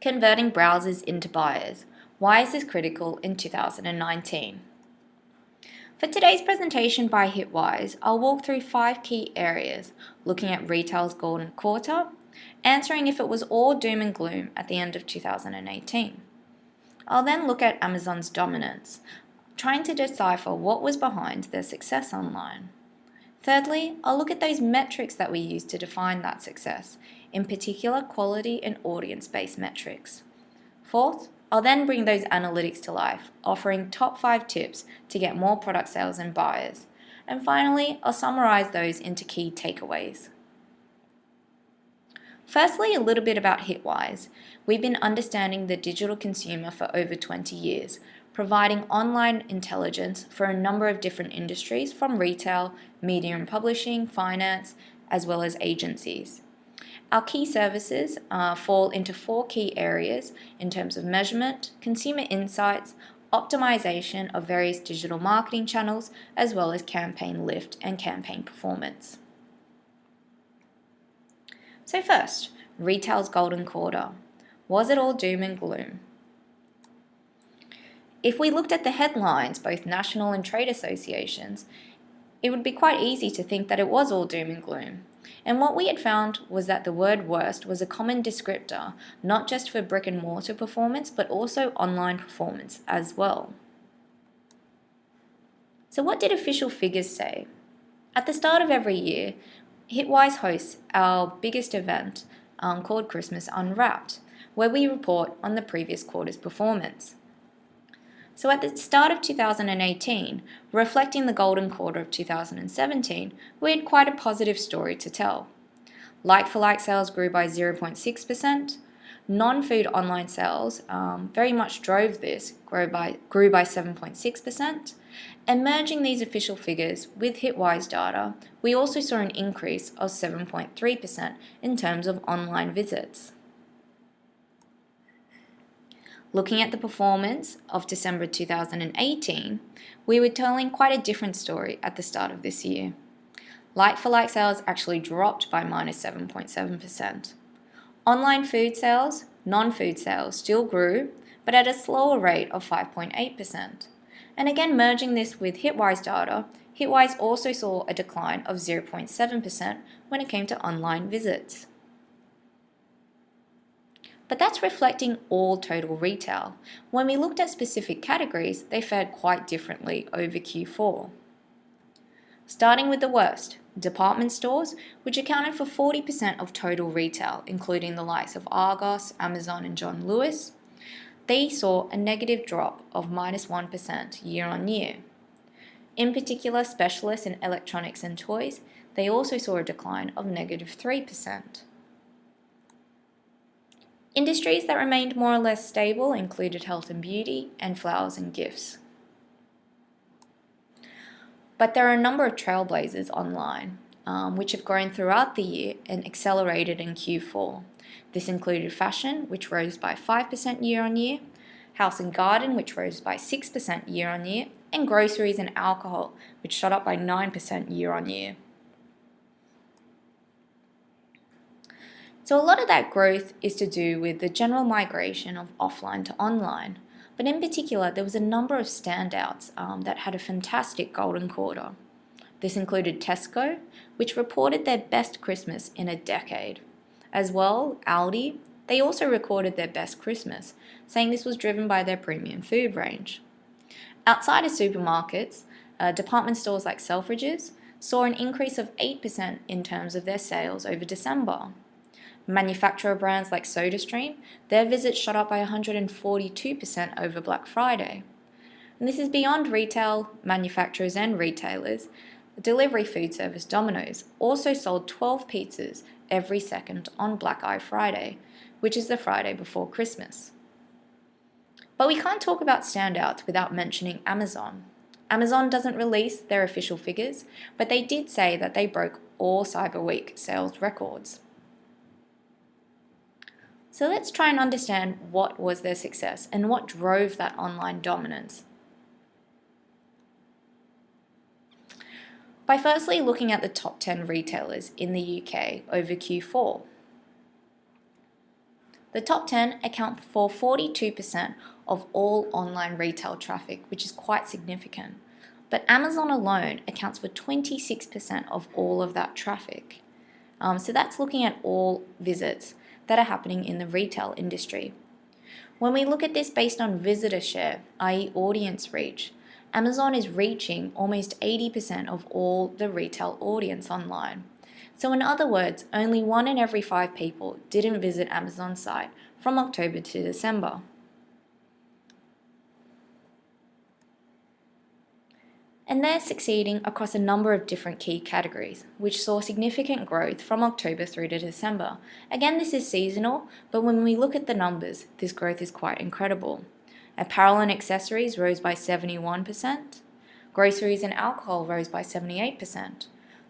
Converting browsers into buyers. Why is this critical in 2019? For today's presentation by Hitwise, I'll walk through 5 key areas, looking at retail's golden quarter, answering if it was all doom and gloom at the end of 2018. I'll then look at Amazon's dominance, trying to decipher what was behind their success online. Thirdly, I'll look at those metrics that we use to define that success, in particular quality and audience-based metrics. Fourth, I'll then bring those analytics to life, offering top 5 tips to get more product sales and buyers. And finally, I'll summarize those into key takeaways. Firstly, a little bit about Hitwise. We've been understanding the digital consumer for over 20 years, providing online intelligence for a number of different industries from retail, media and publishing, finance, as well as agencies. Our key services fall into 4 key areas in terms of measurement, consumer insights, optimization of various digital marketing channels, as well as campaign lift and campaign performance. So first, retail's golden quarter. Was it all doom and gloom? If we looked at the headlines, both national and trade associations, it would be quite easy to think that it was all doom and gloom. And what we had found was that the word worst was a common descriptor, not just for brick and mortar performance, but also online performance as well. So what did official figures say? At the start of every year, Hitwise hosts our biggest event called Christmas Unwrapped, where we report on the previous quarter's performance. So at the start of 2018, reflecting the golden quarter of 2017, we had quite a positive story to tell. Like-for-like sales grew by 0.6%. Non-food online sales very much drove this, grew by 7.6%. And merging these official figures with Hitwise data, we also saw an increase of 7.3% in terms of online visits. Looking at the performance of December 2018, we were telling quite a different story at the start of this year. Like-for-like sales actually dropped by -7.7%. Online food sales, non-food sales still grew, but at a slower rate of 5.8%. And again, merging this with Hitwise data, Hitwise also saw a decline of 0.7% when it came to online visits. But that's reflecting all total retail. When we looked at specific categories, they fared quite differently over Q4. Starting with the worst, department stores, which accounted for 40% of total retail, including the likes of Argos, Amazon and John Lewis, they saw a negative drop of -1% year on year. In particular, specialists in electronics and toys, they also saw a decline of -3%. Industries that remained more or less stable included health and beauty and flowers and gifts. But there are a number of trailblazers online, which have grown throughout the year and accelerated in Q4. This included fashion, which rose by 5% year on year, house and garden, which rose by 6% year on year, and groceries and alcohol, which shot up by 9% year on year. So a lot of that growth is to do with the general migration of offline to online. But in particular, there was a number of standouts that had a fantastic golden quarter. This included Tesco, which reported their best Christmas in a decade. As well, Aldi, they also recorded their best Christmas, saying this was driven by their premium food range. Outside of supermarkets, department stores like Selfridges saw an increase of 8% in terms of their sales over December. Manufacturer brands like SodaStream, their visits shot up by 142% over Black Friday. And this is beyond retail, manufacturers and retailers. Delivery food service Domino's also sold 12 pizzas every second on Black Eye Friday, which is the Friday before Christmas. But we can't talk about standouts without mentioning Amazon. Amazon doesn't release their official figures, but they did say that they broke all Cyber Week sales records. So let's try and understand what was their success and what drove that online dominance. By firstly looking at the top 10 retailers in the UK over Q4. The top 10 account for 42% of all online retail traffic, which is quite significant. But Amazon alone accounts for 26% of all of that traffic. So that's looking at all visits that are happening in the retail industry. When we look at this based on visitor share, i.e. audience reach, Amazon is reaching almost 80% of all the retail audience online. So in other words, only 1 in every 5 people didn't visit Amazon's site from October to December. And they're succeeding across a number of different key categories, which saw significant growth from October through to December. Again, this is seasonal, but when we look at the numbers, this growth is quite incredible. Apparel and accessories rose by 71%. Groceries and alcohol rose by 78%.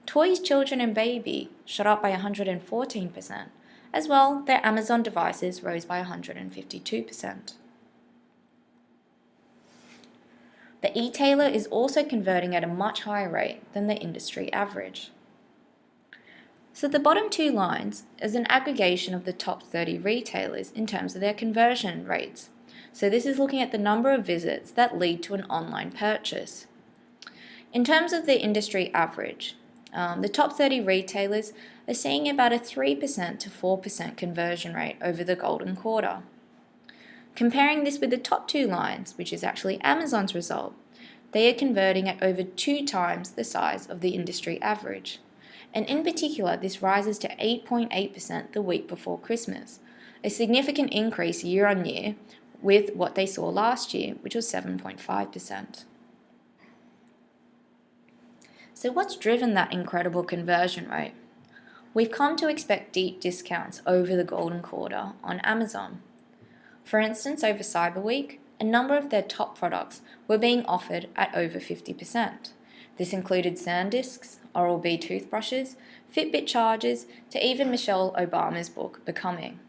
Toys, children and baby shot up by 114%. As well, their Amazon devices rose by 152%. The e-tailer is also converting at a much higher rate than the industry average. So the bottom 2 lines is an aggregation of the top 30 retailers in terms of their conversion rates. So this is looking at the number of visits that lead to an online purchase. In terms of the industry average, the top 30 retailers are seeing about a 3% to 4% conversion rate over the golden quarter. Comparing this with the top 2 lines, which is actually Amazon's result, they are converting at over 2 times the size of the industry average. And in particular, this rises to 8.8% the week before Christmas, a significant increase year on year with what they saw last year, which was 7.5%. So what's driven that incredible conversion rate? We've come to expect deep discounts over the golden quarter on Amazon. For instance, over Cyber Week, a number of their top products were being offered at over 50%. This included SanDisks, Oral-B toothbrushes, Fitbit chargers, to even Michelle Obama's book, Becoming.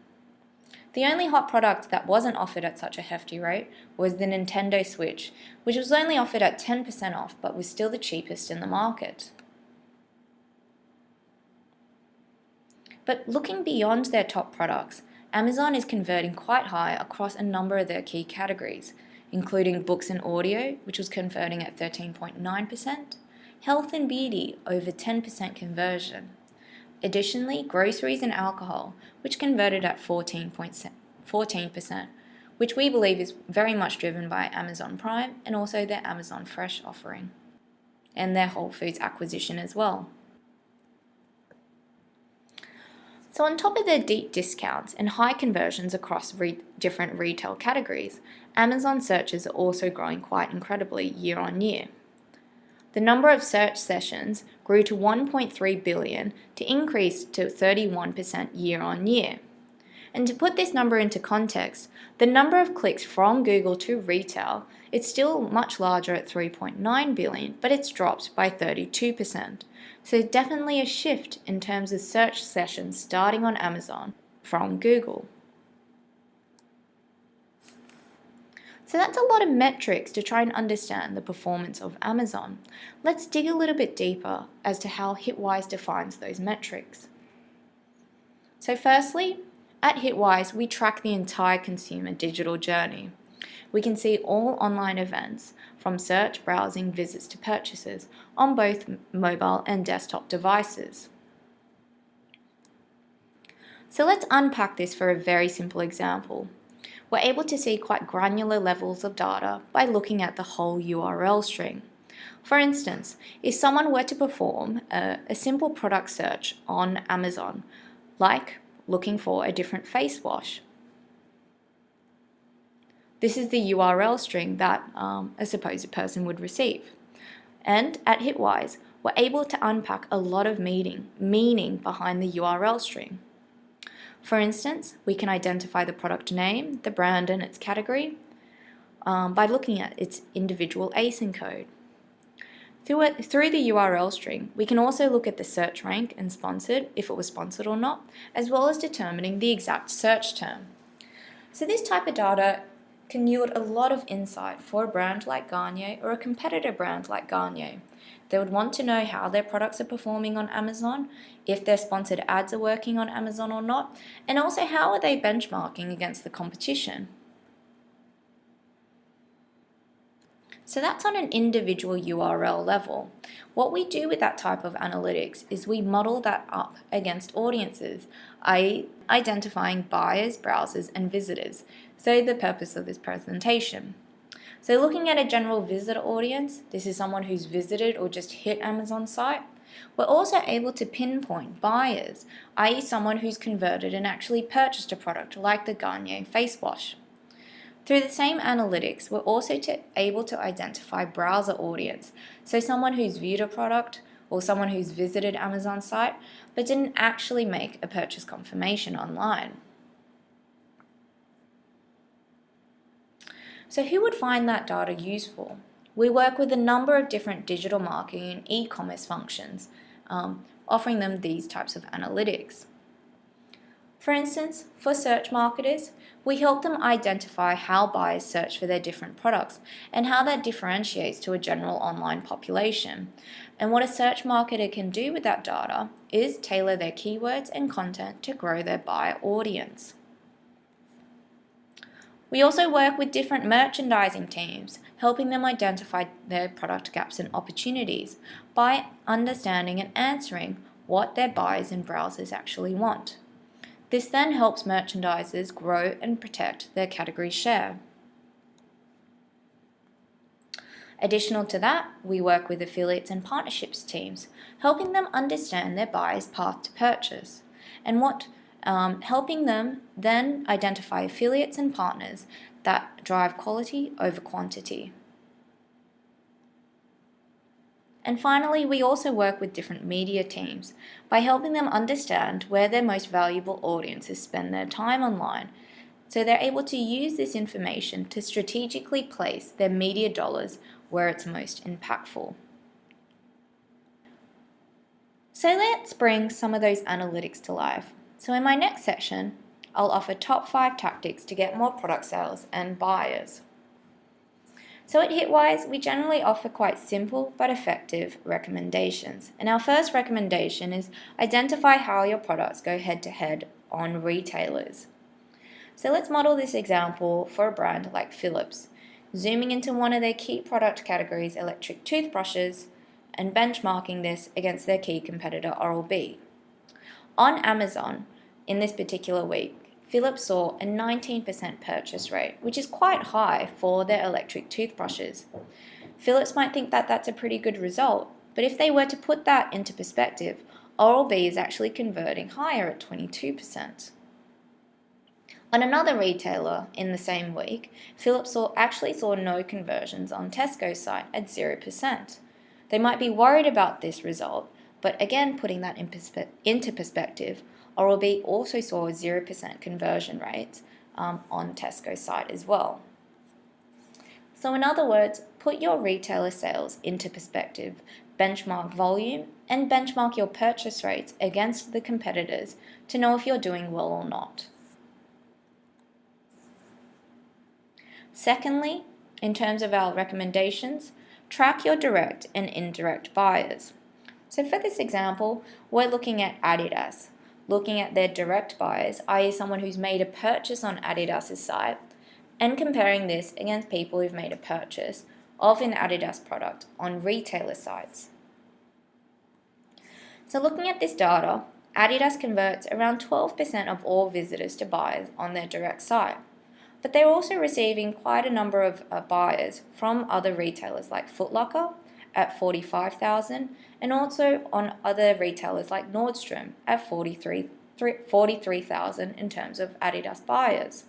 The only hot product that wasn't offered at such a hefty rate was the Nintendo Switch, which was only offered at 10% off but was still the cheapest in the market. But looking beyond their top products, Amazon is converting quite high across a number of their key categories, including books and audio, which was converting at 13.9%, health and beauty, over 10% conversion. Additionally, groceries and alcohol, which converted at 14%, which we believe is very much driven by Amazon Prime and also their Amazon Fresh offering, and their Whole Foods acquisition as well. So on top of their deep discounts and high conversions across different retail categories, Amazon searches are also growing quite incredibly year on year. The number of search sessions grew to 1.3 billion to increase to 31% year on year. And to put this number into context, the number of clicks from Google to retail, it's still much larger at 3.9 billion, but it's dropped by 32%. So definitely a shift in terms of search sessions starting on Amazon from Google. So that's a lot of metrics to try and understand the performance of Amazon. Let's dig a little bit deeper as to how Hitwise defines those metrics. So firstly, at Hitwise, we track the entire consumer digital journey. We can see all online events, from search, browsing, visits to purchases, on both mobile and desktop devices. So let's unpack this for a very simple example. We're able to see quite granular levels of data by looking at the whole URL string. For instance, if someone were to perform a simple product search on Amazon, like looking for a different face wash, this is the URL string that a supposed person would receive. And at Hitwise, we're able to unpack a lot of meaning behind the URL string. For instance, we can identify the product name, the brand and its category by looking at its individual ASIN code. Through the URL string, we can also look at the search rank and sponsored, if it was sponsored or not, as well as determining the exact search term. So this type of data can yield a lot of insight for a brand like Garnier or a competitor brand like Garnier, They would want to know how their products are performing on Amazon, if their sponsored ads are working on Amazon or not, and also how are they benchmarking against the competition. So that's on an individual URL level. What we do with that type of analytics is we model that up against audiences, i.e. identifying buyers, browsers, and visitors. So the purpose of this presentation. So looking at a general visitor audience, this is someone who's visited or just hit Amazon's site. We're also able to pinpoint buyers, i.e. someone who's converted and actually purchased a product like the Garnier face wash. Through the same analytics, we're also able to identify browser audience, so someone who's viewed a product or someone who's visited Amazon's site but didn't actually make a purchase confirmation online. So who would find that data useful? We work with a number of different digital marketing and e-commerce functions, offering them these types of analytics. For instance, for search marketers, we help them identify how buyers search for their different products and how that differentiates to a general online population. And what a search marketer can do with that data is tailor their keywords and content to grow their buyer audience. We also work with different merchandising teams, helping them identify their product gaps and opportunities by understanding and answering what their buyers and browsers actually want. This then helps merchandisers grow and protect their category share. Additional to that, we work with affiliates and partnerships teams, helping them understand their buyers' path to purchase, and helping them then identify affiliates and partners that drive quality over quantity. And finally, we also work with different media teams by helping them understand where their most valuable audiences spend their time online, so they're able to use this information to strategically place their media dollars where it's most impactful. So let's bring some of those analytics to life. So in my next section, I'll offer top 5 tactics to get more product sales and buyers. So at Hitwise, we generally offer quite simple but effective recommendations. And our first recommendation is identify how your products go head-to-head on retailers. So let's model this example for a brand like Philips, zooming into one of their key product categories, electric toothbrushes, and benchmarking this against their key competitor, Oral-B. On Amazon, in this particular week, Philips saw a 19% purchase rate, which is quite high for their electric toothbrushes. Philips might think that that's a pretty good result, but if they were to put that into perspective, Oral-B is actually converting higher at 22%. On another retailer in the same week, Philips actually saw no conversions on Tesco's site at 0%. They might be worried about this result, but again, putting that into perspective, Oral-B also saw a 0% conversion rate on Tesco's site as well. So in other words, put your retailer sales into perspective, benchmark volume, and benchmark your purchase rates against the competitors to know if you're doing well or not. Secondly, in terms of our recommendations, track your direct and indirect buyers. So for this example, we're looking at Adidas, looking at their direct buyers, i.e. someone who's made a purchase on Adidas' site, and comparing this against people who've made a purchase of an Adidas product on retailer sites. So looking at this data, Adidas converts around 12% of all visitors to buyers on their direct site, but they're also receiving quite a number of buyers from other retailers like Foot Locker at 45,000, and also on other retailers like Nordstrom at 43,000 in terms of Adidas buyers.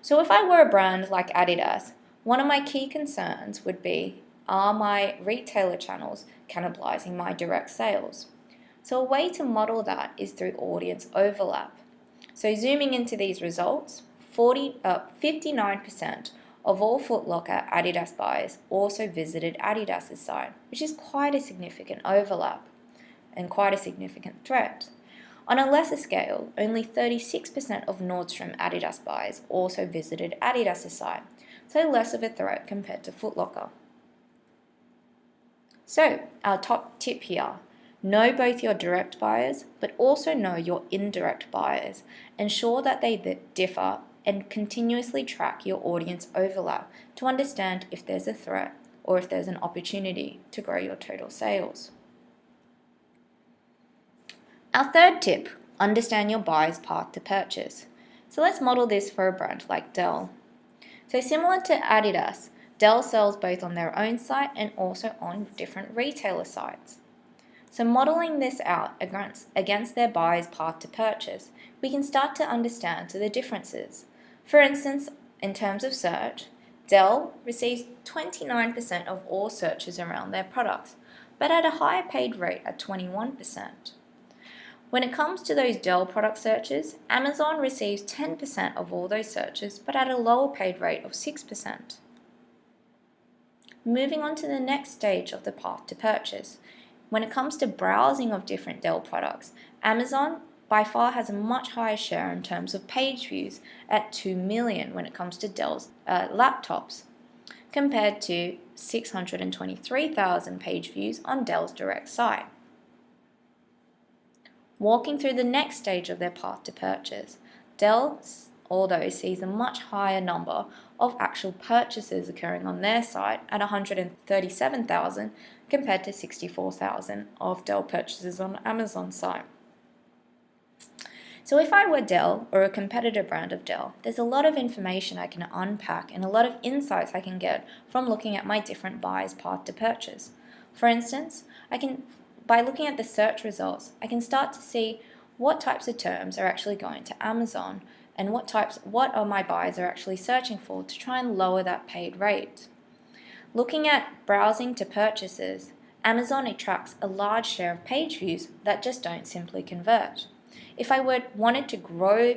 So if I were a brand like Adidas, one of my key concerns would be, are my retailer channels cannibalizing my direct sales? So a way to model that is through audience overlap. So zooming into these results, 59% of all Foot Locker Adidas buyers also visited Adidas' site, which is quite a significant overlap and quite a significant threat. On a lesser scale, only 36% of Nordstrom Adidas buyers also visited Adidas' site, so less of a threat compared to Foot Locker. So our top tip here, know both your direct buyers, but also know your indirect buyers. Ensure that they differ and continuously track your audience overlap to understand if there's a threat or if there's an opportunity to grow your total sales. Our third tip, understand your buyer's path to purchase. So let's model this for a brand like Dell. So similar to Adidas, Dell sells both on their own site and also on different retailer sites. So modeling this out against their buyer's path to purchase, we can start to understand the differences. For instance, in terms of search, Dell receives 29% of all searches around their products, but at a higher paid rate at 21%. When it comes to those Dell product searches, Amazon receives 10% of all those searches, but at a lower paid rate of 6%. Moving on to the next stage of the path to purchase, when it comes to browsing of different Dell products, Amazon by far has a much higher share in terms of page views at 2 million when it comes to Dell's laptops, compared to 623,000 page views on Dell's direct site. Walking through the next stage of their path to purchase, Dell, although sees a much higher number of actual purchases occurring on their site at 137,000 compared to 64,000 of Dell purchases on Amazon's site. So if I were Dell or a competitor brand of Dell, there's a lot of information I can unpack and a lot of insights I can get from looking at my different buyers' path to purchase. For instance, by looking at the search results, I can start to see what types of terms are actually going to Amazon and what are my buyers are actually searching for to try and lower that paid rate. Looking at browsing to purchases, Amazon attracts a large share of page views that just don't simply convert. If I wanted to grow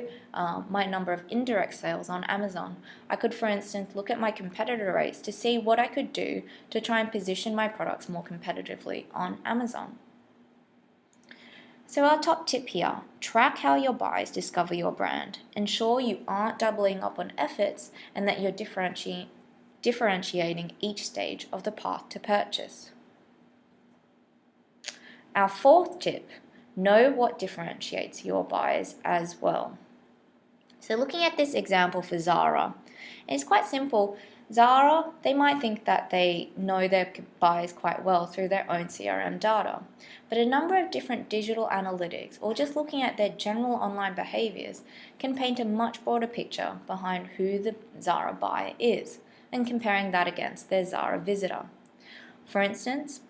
my number of indirect sales on Amazon, I could, for instance, look at my competitor rates to see what I could do to try and position my products more competitively on Amazon. So our top tip here, track how your buyers discover your brand. Ensure you aren't doubling up on efforts and that you're differentiating each stage of the path to purchase. Our fourth tip, know what differentiates your buyers as well. So looking at this example for Zara, it's quite simple. Zara, they might think that they know their buyers quite well through their own CRM data, but a number of different digital analytics or just looking at their general online behaviors can paint a much broader picture behind who the Zara buyer is and comparing that against their Zara visitor. For instance,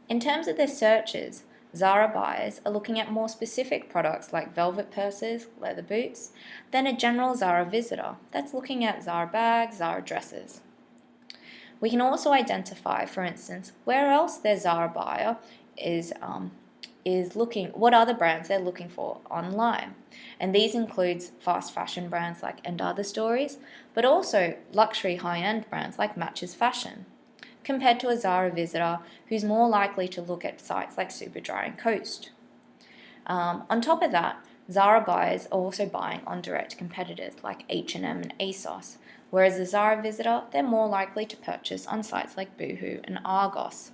in terms of their searches, Zara buyers are looking at more specific products like velvet purses, leather boots, than a general Zara visitor that's looking at Zara bags, Zara dresses. We can also identify, for instance, where else their Zara buyer is looking, what other brands they're looking for online. And these includes fast fashion brands like And Other Stories, but also luxury high-end brands like Matches Fashion, compared to a Zara visitor who's more likely to look at sites like Superdry and Coast. On top of that, Zara buyers are also buying on direct competitors like H&M and ASOS, whereas a Zara visitor, they're more likely to purchase on sites like Boohoo and Argos.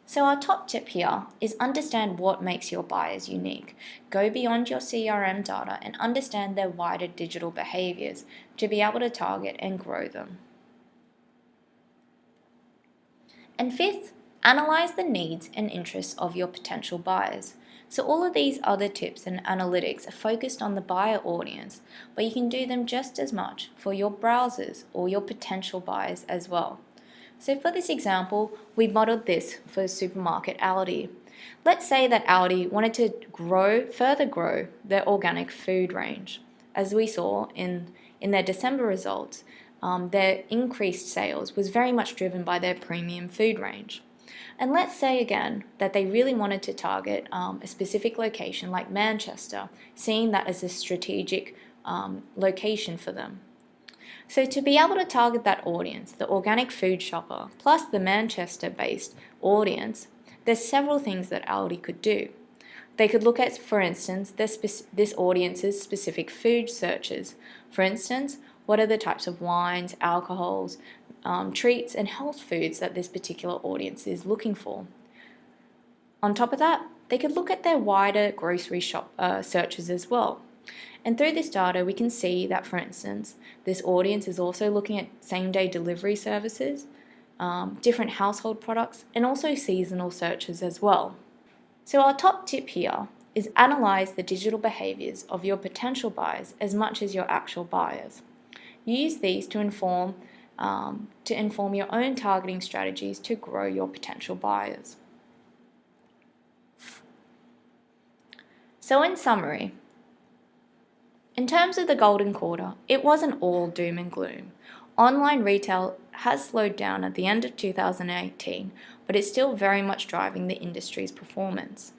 So our top tip here is understand what makes your buyers unique. Go beyond your CRM data and understand their wider digital behaviors to be able to target and grow them. And fifth, analyze the needs and interests of your potential buyers. So all of these other tips and analytics are focused on the buyer audience, but you can do them just as much for your browsers or your potential buyers as well. So for this example, we modeled this for supermarket Aldi. Let's say that Aldi wanted to further grow their organic food range. As we saw in their December results, their increased sales was very much driven by their premium food range. And let's say again that they really wanted to target a specific location like Manchester, seeing that as a strategic location for them. So to be able to target that audience, the organic food shopper, plus the Manchester-based audience, there's several things that Aldi could do. They could look at, for instance, this audience's specific food searches. For instance, what are the types of wines, alcohols, treats and health foods that this particular audience is looking for. On top of that, they could look at their wider grocery shop searches as well. And through this data, we can see that, for instance, this audience is also looking at same-day delivery services, different household products, and also seasonal searches as well. So our top tip here is analyze the digital behaviors of your potential buyers as much as your actual buyers. Use these to inform your own targeting strategies to grow your potential buyers. So in summary, in terms of the golden quarter, it wasn't all doom and gloom. Online retail has slowed down at the end of 2018, but it's still very much driving the industry's performance.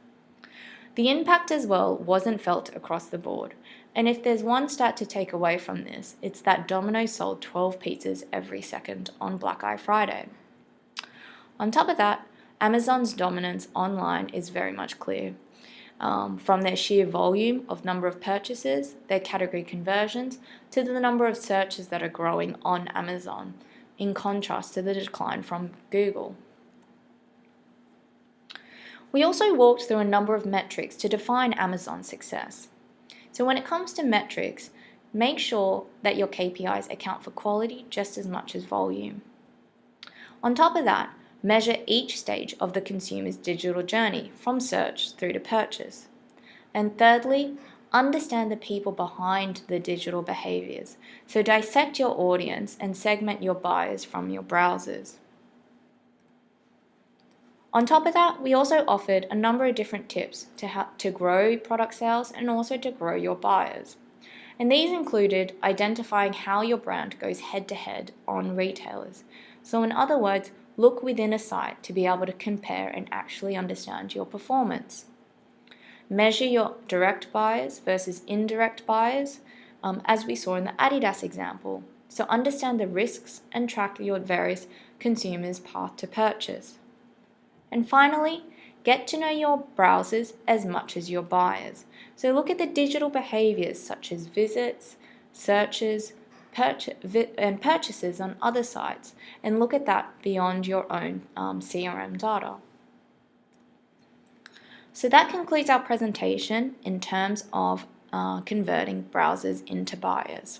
The impact as well wasn't felt across the board, and if there's one stat to take away from this, it's that Domino's sold 12 pizzas every second on Black Friday. On top of that, Amazon's dominance online is very much clear. From their sheer volume of number of purchases, their category conversions, to the number of searches that are growing on Amazon, in contrast to the decline from Google. We also walked through a number of metrics to define Amazon's success. So when it comes to metrics, make sure that your KPIs account for quality just as much as volume. On top of that, measure each stage of the consumer's digital journey, from search through to purchase. And thirdly, understand the people behind the digital behaviors. So dissect your audience and segment your buyers from your browsers. On top of that, we also offered a number of different tips to grow product sales and also to grow your buyers. And these included identifying how your brand goes head-to-head on retailers. So in other words, look within a site to be able to compare and actually understand your performance. Measure your direct buyers versus indirect buyers, as we saw in the Adidas example. So understand the risks and track your various consumers' path to purchase. And finally, get to know your browsers as much as your buyers. So look at the digital behaviors such as visits, searches, and purchases on other sites, and look at that beyond your own CRM data. So that concludes our presentation in terms of converting browsers into buyers.